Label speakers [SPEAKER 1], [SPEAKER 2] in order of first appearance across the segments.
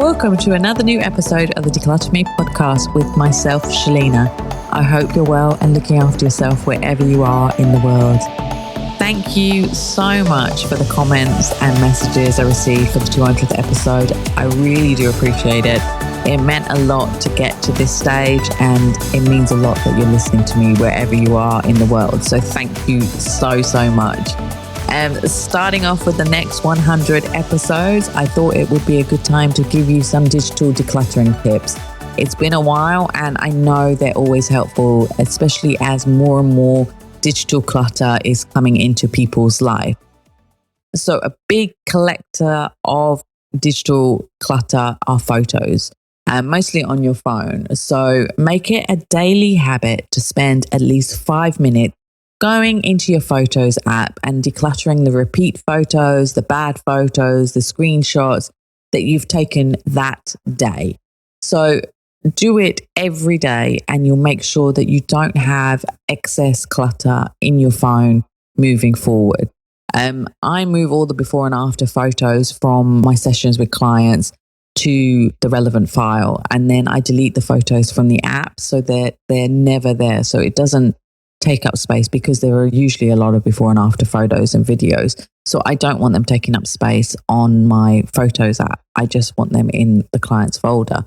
[SPEAKER 1] Welcome to another new episode of the Declutter Me podcast with myself, Shelina. I hope you're well and looking after yourself wherever you are in the world. Thank you so much for the comments and messages I received for the 200th episode. I really do appreciate it. It meant a lot to get to this stage, and it means a lot that you're listening to me wherever you are in the world. So thank you so much. Starting off with the next 100 episodes, I thought it would be a good time to give you some digital decluttering tips. It's been a while and I know they're always helpful, especially as more and more digital clutter is coming into people's life. So a big collector of digital clutter are photos, mostly on your phone. So make it a daily habit to spend at least 5 minutes going into your Photos app and decluttering the repeat photos, the bad photos, the screenshots that you've taken that day. So do it every day and you'll make sure that you don't have excess clutter in your phone moving forward. I move all the before and after photos from my sessions with clients to the relevant file, and then I delete the photos from the app so that they're never there. So it doesn't take up space, because there are usually a lot of before and after photos and videos. So I don't want them taking up space on my Photos app. I just want them in the client's folder.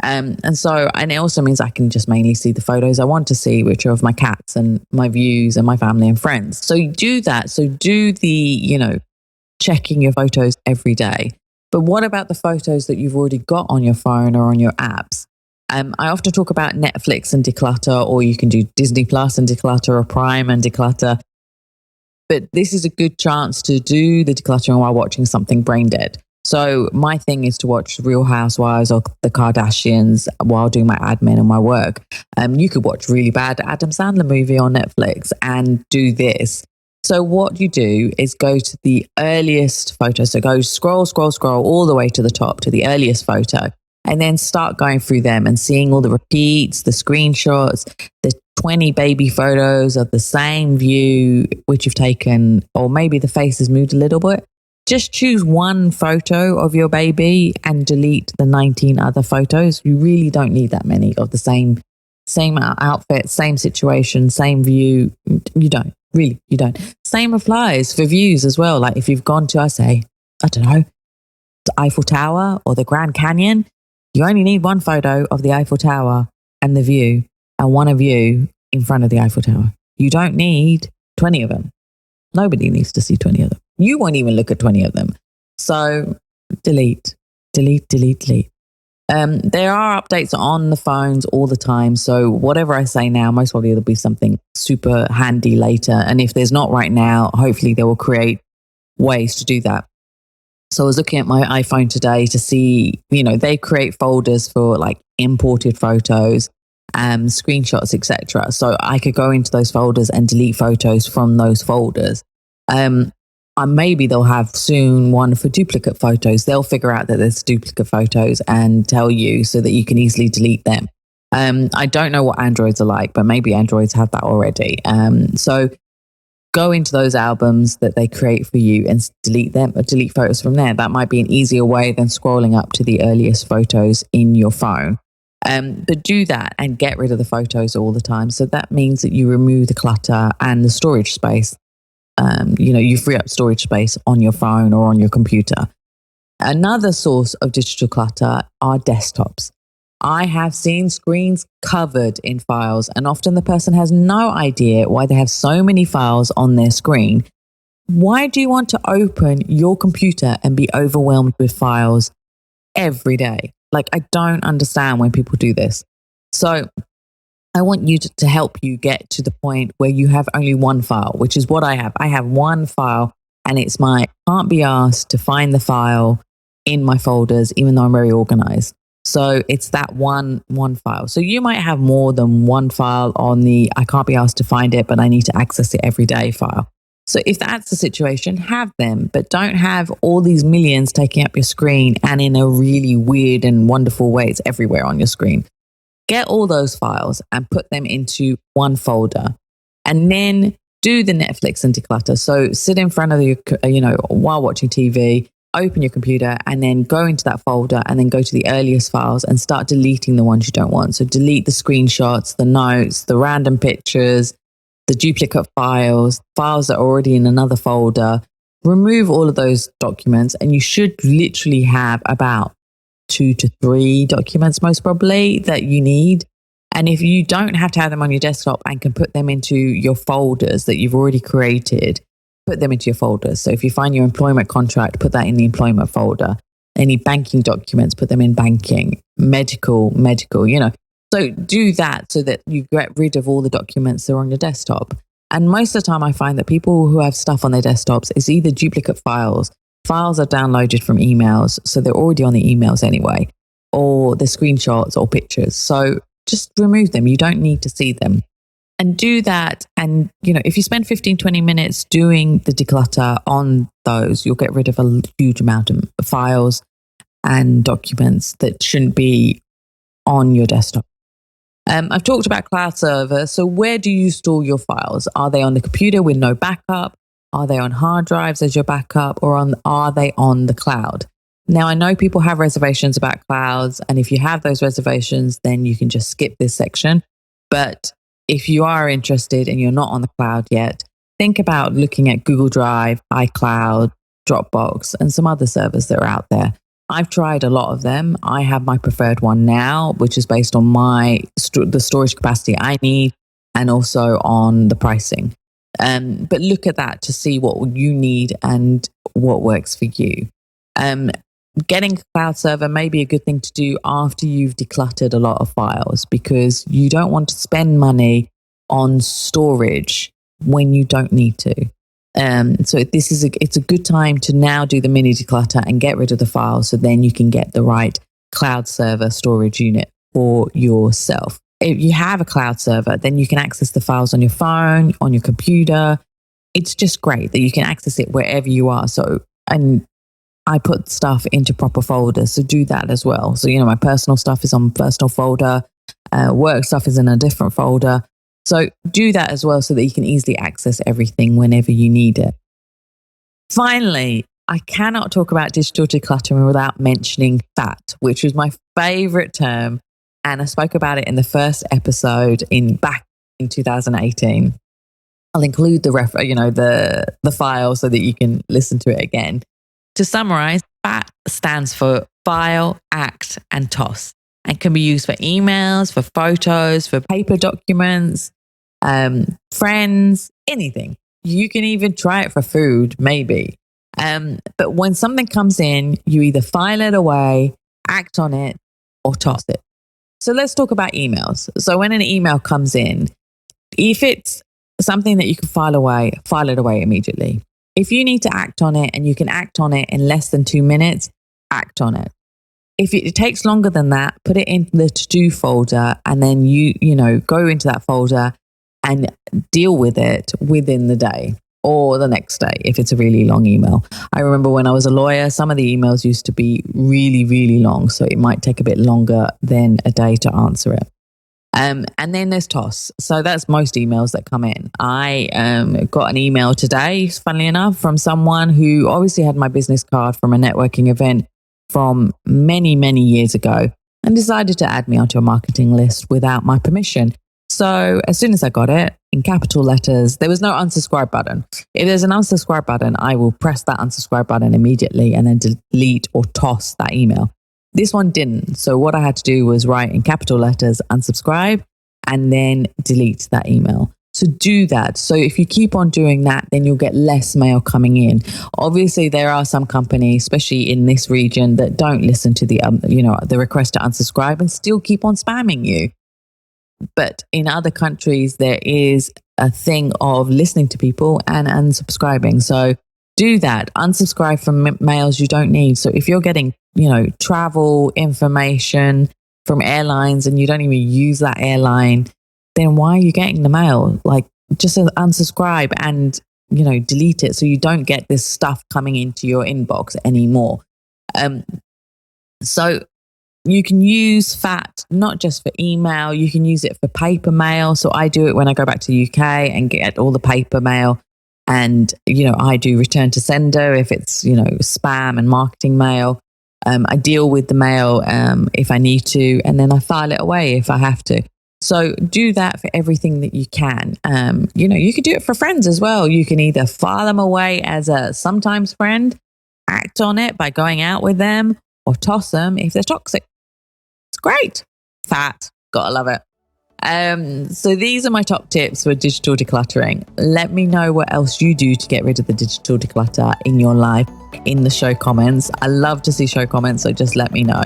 [SPEAKER 1] And it also means I can just mainly see the photos I want to see, which are of my cats and my views and my family and friends. So you do that. So do the, checking your photos every day. But what about the photos that you've already got on your phone or on your apps? I often talk about Netflix and declutter, or you can do Disney Plus and declutter, or Prime and declutter. But this is a good chance to do the decluttering while watching something brain dead. So my thing is to watch Real Housewives or the Kardashians while doing my admin and my work. You could watch really bad Adam Sandler movie on Netflix and do this. So what you do is go to the earliest photo. So go scroll all the way to the top to the earliest photo. And then start going through them and seeing all the repeats, the screenshots, the 20 baby photos of the same view which you've taken, or maybe the face has moved a little bit. Just choose one photo of your baby and delete the 19 other photos. You really don't need that many of the same outfit, same situation, same view. You don't. Same applies for views as well. Like if you've gone to, the Eiffel Tower or the Grand Canyon, you only need one photo of the Eiffel Tower and the view, and one of you in front of the Eiffel Tower. You don't need 20 of them. Nobody needs to see 20 of them. You won't even look at 20 of them. So delete. There are updates on the phones all the time. So whatever I say now, most probably there'll be something super handy later. And if there's not right now, hopefully they will create ways to do that. So I was looking at my iPhone today to see, they create folders for like imported photos, screenshots, etc. So I could go into those folders and delete photos from those folders. Maybe they'll have soon one for duplicate photos. They'll figure out that there's duplicate photos and tell you so that you can easily delete them. I don't know what Androids are like, but maybe Androids have that already. So go into those albums that they create for you and delete them, or delete photos from there. That might be an easier way than scrolling up to the earliest photos in your phone. But do that and get rid of the photos all the time. So that means that you remove the clutter and the storage space. You free up storage space on your phone or on your computer. Another source of digital clutter are desktops. I have seen screens covered in files, and often the person has no idea why they have so many files on their screen. Why do you want to open your computer and be overwhelmed with files every day? Like, I don't understand when people do this. So I want you to help you get to the point where you have only one file, which is what I have. I have one file, and it's my can't be asked to find the file in my folders, even though I'm very organized. So it's that one file. So you might have more than one file on the I can't be asked to find it, but I need to access it every day file. So if that's the situation, have them, but don't have all these millions taking up your screen and in a really weird and wonderful way. It's everywhere on your screen. Get all those files and put them into one folder, and then do the Netflix and declutter. So sit in front of your, while watching TV, open your computer and then go into that folder and then go to the earliest files and start deleting the ones you don't want. So delete the screenshots, the notes, the random pictures, the duplicate files, files that are already in another folder. Remove all of those documents, and you should literally have about 2 to 3 documents most probably that you need. And if you don't have to have them on your desktop and can put them into your folders that you've already created, put them into your folders. So if you find your employment contract, put that in the employment folder. Any banking documents, put them in banking. Medical, So do that so that you get rid of all the documents that are on your desktop. And most of the time I find that people who have stuff on their desktops is either duplicate files are downloaded from emails, so they're already on the emails anyway, or the screenshots or pictures. So just remove them. You don't need to see them. And do that. And, if you spend 15, 20 minutes doing the declutter on those, you'll get rid of a huge amount of files and documents that shouldn't be on your desktop. I've talked about cloud server. So where do you store your files? Are they on the computer with no backup? Are they on hard drives as your backup, or are they on the cloud? Now, I know people have reservations about clouds, and if you have those reservations, then you can just skip this section. But if you are interested and you're not on the cloud yet, think about looking at Google Drive, iCloud, Dropbox, and some other servers that are out there. I've tried a lot of them. I have my preferred one now, which is based on the storage capacity I need and also on the pricing. But look at that to see what you need and what works for you. Getting a cloud server may be a good thing to do after you've decluttered a lot of files, because you don't want to spend money on storage when you don't need to. So it's a good time to now do the mini declutter and get rid of the files, so then you can get the right cloud server storage unit for yourself. If you have a cloud server, then you can access the files on your phone, on your computer. It's just great that you can access it wherever you are. And I put stuff into proper folders, so do that as well. So, my personal stuff is on personal folder, work stuff is in a different folder. So do that as well so that you can easily access everything whenever you need it. Finally, I cannot talk about digital decluttering without mentioning FAT, which was my favorite term. And I spoke about it in the first episode back in 2018. I'll include the file so that you can listen to it again. To summarize, FAT stands for file, act, and toss, and can be used for emails, for photos, for paper documents, friends, anything. You can even try it for food, maybe. But when something comes in, you either file it away, act on it, or toss it. So let's talk about emails. So when an email comes in, if it's something that you can file it away immediately. If you need to act on it and you can act on it in less than 2 minutes, act on it. If it takes longer than that, put it in the to-do folder, and then you go into that folder and deal with it within the day or the next day if it's a really long email. I remember when I was a lawyer, some of the emails used to be really, really long, so it might take a bit longer than a day to answer it. And then there's toss. So that's most emails that come in. I got an email today, funnily enough, from someone who obviously had my business card from a networking event from many, many years ago and decided to add me onto a marketing list without my permission. So as soon as I got it, in capital letters, there was no unsubscribe button. If there's an unsubscribe button, I will press that unsubscribe button immediately and then delete or toss that email. This one didn't. So what I had to do was write in capital letters, unsubscribe, and then delete that email. So do that. So if you keep on doing that, then you'll get less mail coming in. Obviously, there are some companies, especially in this region, that don't listen to the request to unsubscribe and still keep on spamming you. But in other countries, there is a thing of listening to people and unsubscribing. So do that. Unsubscribe from mails you don't need. So if you're getting, travel information from airlines and you don't even use that airline, then why are you getting the mail? Like, just unsubscribe and, delete it so you don't get this stuff coming into your inbox anymore. So you can use FAT not just for email, you can use it for paper mail. So I do it when I go back to the UK and get all the paper mail. And, I do return to sender if it's, spam and marketing mail. I deal with the mail if I need to, and then I file it away if I have to. So do that for everything that you can. You could do it for friends as well. You can either file them away as a sometimes friend, act on it by going out with them, or toss them if they're toxic. It's great. Fat. Gotta love it. So these are my top tips for digital decluttering. Let me know what else you do to get rid of the digital declutter in your life in the show comments. I love to see show comments, so just let me know.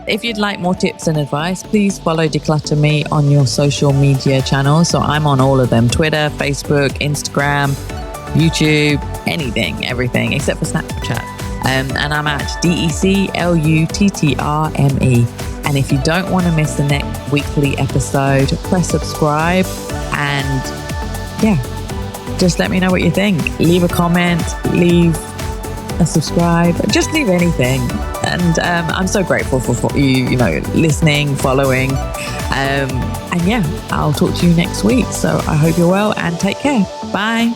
[SPEAKER 1] If you'd like more tips and advice, please follow DeCluttr Me on your social media channels. So I'm on all of them: Twitter, Facebook, Instagram, YouTube, everything except for Snapchat. And I'm at DECLUTTRME. And if you don't want to miss the next weekly episode, press subscribe and just let me know what you think. Leave a comment, leave a subscribe, just leave anything. And I'm so grateful for you, listening, following. I'll talk to you next week. So I hope you're well and take care. Bye.